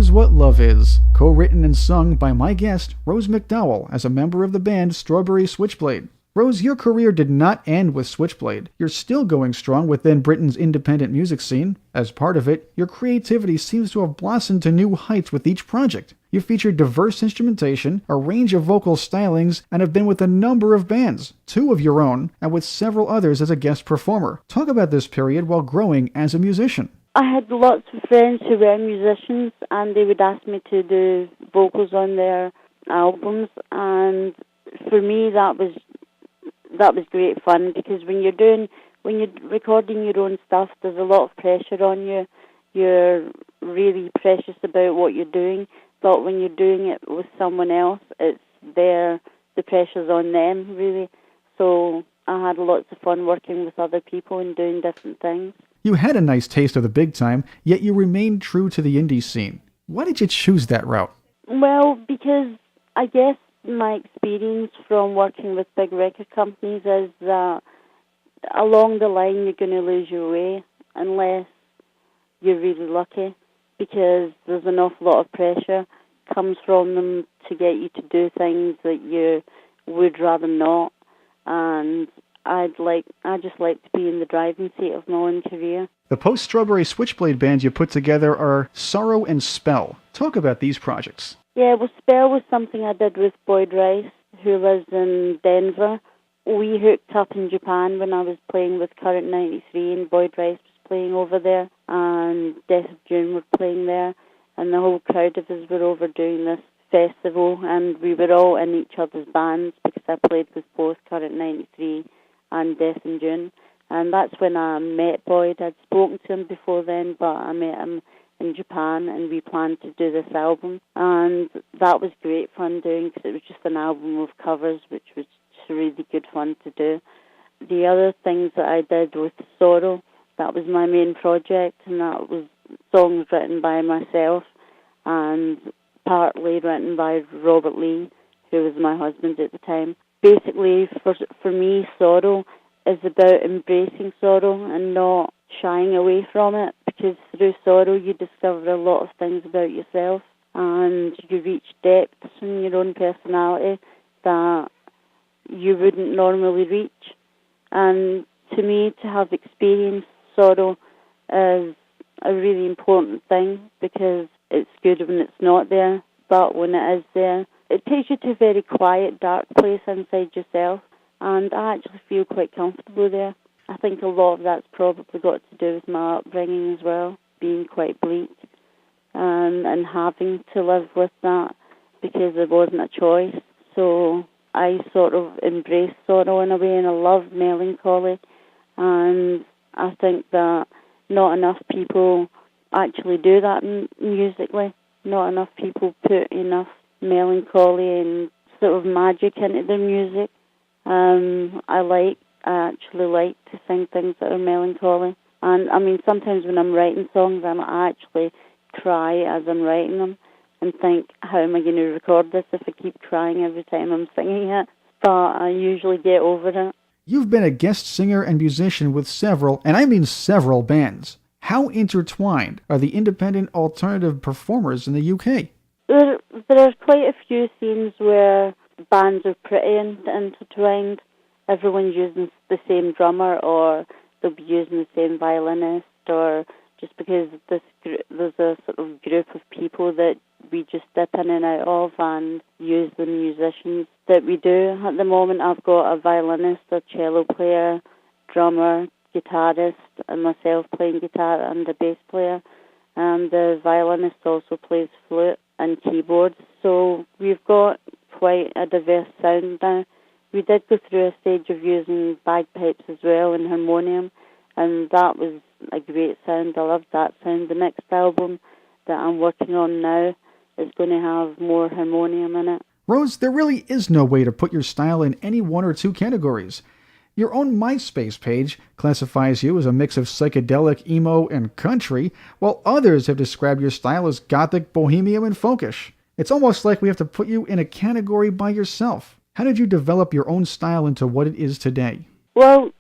Knows What Love Is, co-written and sung by my guest, Rose McDowall, as a member of the band Strawberry Switchblade. Rose, your career did not end with Switchblade. You're still going strong within Britain's independent music scene. As part of it, your creativity seems to have blossomed to new heights with each project. You feature diverse instrumentation, a range of vocal stylings, and have been with a number of bands, 2 of your own, and with several others as a guest performer. Talk about this period while growing as a musician. I had lots of friends who were musicians, and they would ask me to do vocals on their albums, and for me that was great fun, because when you're recording your own stuff, there's a lot of pressure on you. You're really precious about what you're doing, but when you're doing it with someone else, the pressure's on them, really. So I had lots of fun working with other people and doing different things. You had a nice taste of the big time, yet you remained true to the indie scene. Why did you choose that route? Well, because I guess my experience from working with big record companies is that along the line you're going to lose your way unless you're really lucky, because there's an awful lot of pressure comes from them to get you to do things that you would rather not, and I just like to be in the driving seat of my own career. The post-Strawberry Switchblade bands you put together are Sorrow and Spell. Talk about these projects. Yeah, well, Spell was something I did with Boyd Rice, who lives in Denver. We hooked up in Japan when I was playing with Current 93, and Boyd Rice was playing over there, and Death of June were playing there, and the whole crowd of us were over doing this festival, and we were all in each other's bands, because I played with both Current 93 and Death in June. And that's when I met Boyd. I'd spoken to him before then, but I met him in Japan, and we planned to do this album. And that was great fun doing, because it was just an album of covers, which was just really good fun to do. The other things that I did with Sorrow, that was my main project, and that was songs written by myself and partly written by Robert Lee, who was my husband at the time. Basically, for me, Sorrow is about embracing sorrow and not shying away from it, because through sorrow you discover a lot of things about yourself, and you reach depths in your own personality that you wouldn't normally reach. And to me, to have experienced sorrow is a really important thing, because it's good when it's not there, but when it is there, it takes you to a very quiet, dark place inside yourself, and I actually feel quite comfortable there. I think a lot of that's probably got to do with my upbringing as well, being quite bleak, and having to live with that, because there wasn't a choice. So I sort of embraced sorrow in a way, and I love melancholy, and I think that not enough people actually do that musically. Not enough people put enough melancholy and sort of magic into their music. I actually like to sing things that are melancholy. And I mean, sometimes when I'm writing songs, I actually cry as I'm writing them and think, how am I going to record this if I keep crying every time I'm singing it? But I usually get over it. You've been a guest singer and musician with several, and I mean several, bands. How intertwined are the independent alternative performers in the UK? There are quite a few scenes where bands are pretty intertwined. Everyone's using the same drummer, or they'll be using the same violinist, or just because there's a sort of group of people that we just dip in and out of and use the musicians that we do. At the moment, I've got a violinist, a cello player, drummer, guitarist, and myself playing guitar, and a bass player. And the violinist also plays flute and keyboards. So we've got quite a diverse sound now. We did go through a stage of using bagpipes as well and harmonium, and that was a great sound. I loved that sound. The next album that I'm working on now is going to have more harmonium in it. Rose, there really is no way to put your style in any one or two categories. Your own MySpace page classifies you as a mix of psychedelic, emo, and country, while others have described your style as gothic, bohemian, and folkish. It's almost like we have to put you in a category by yourself. How did you develop your own style into what it is today? Well,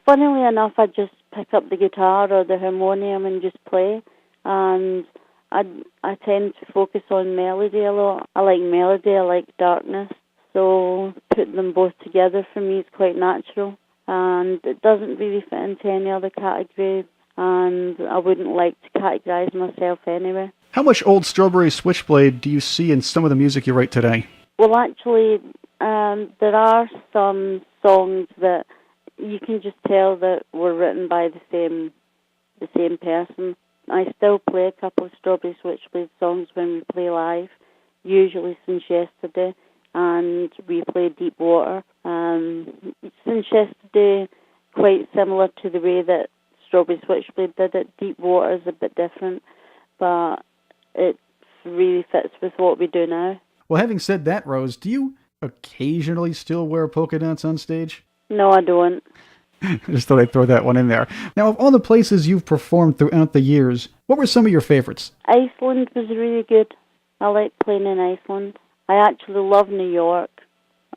funnily enough, I just pick up the guitar or the harmonium and just play. And I tend to focus on melody a lot. I like melody, I like darkness. So putting them both together for me is quite natural. And it doesn't really fit into any other category. And I wouldn't like to categorize myself anyway. How much old Strawberry Switchblade do you see in some of the music you write today? Well, actually, there are some songs that you can just tell that were written by the same person. I still play a couple of Strawberry Switchblade songs when we play live, usually Since Yesterday, and we play Deep Water. Since Yesterday, quite similar to the way that Strawberry Switchblade did it. Deep Water is a bit different, but it really fits with what we do now. Well, having said that, Rose, do you occasionally still wear polka dots on stage? No, I don't. I just thought I'd throw that one in there. Now, of all the places you've performed throughout the years, what were some of your favorites? Iceland was really good. I liked playing in Iceland. I actually love New York.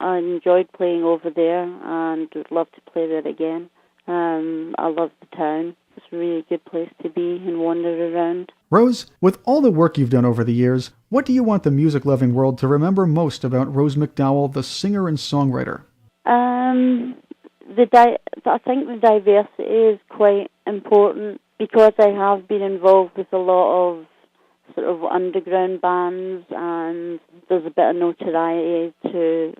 I enjoyed playing over there and would love to play there again. I love the town. It's a really good place to be and wander around. Rose, with all the work you've done over the years, what do you want the music-loving world to remember most about Rose McDowall, the singer and songwriter? I think the diversity is quite important because I have been involved with a lot of sort of underground bands, and there's a bit of notoriety to,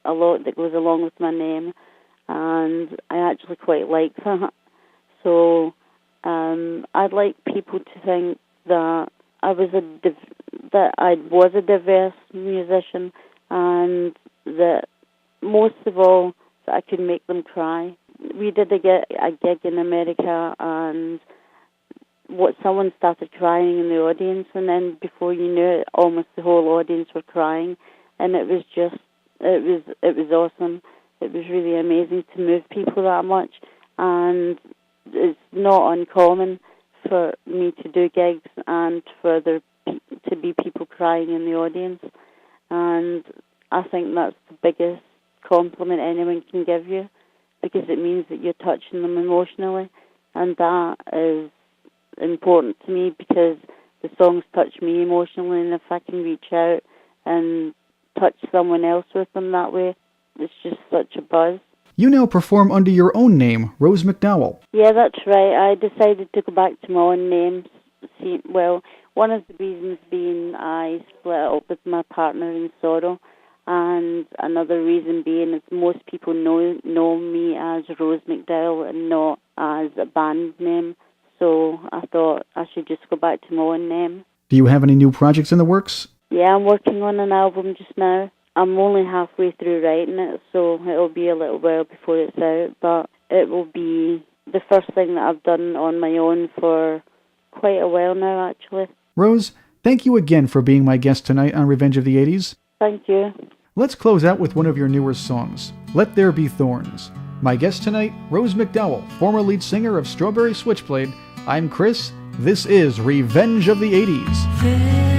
a lot that goes along with my name, and I actually quite like that. So I'd like people to think that I was a diverse musician, and that most of all that I could make them cry. We did a gig in America, and someone started crying in the audience, and then before you knew it, almost the whole audience were crying, and it was awesome. It was really amazing to move people that much, and it's not uncommon for me to do gigs and for there to be people crying in the audience, and I think that's the biggest compliment anyone can give you, because it means that you're touching them emotionally, and that is important to me because the songs touch me emotionally, and if I can reach out and touch someone else with them that way, it's just such a buzz. You now perform under your own name, Rose McDowall. Yeah, that's right. I decided to go back to my own name. One of the reasons being I split up with my partner in sorrow, and another reason being is most people know me as Rose McDowall and not as a band name. So I thought I should just go back to my own name. Do you have any new projects in the works? Yeah, I'm working on an album just now. I'm only halfway through writing it, so it'll be a little while before it's out, but it will be the first thing that I've done on my own for quite a while now, actually. Rose, thank you again for being my guest tonight on Revenge of the 80s. Thank you. Let's close out with one of your newer songs, Let There Be Thorns. My guest tonight, Rose McDowall, former lead singer of Strawberry Switchblade. I'm Chris. This is Revenge of the 80s.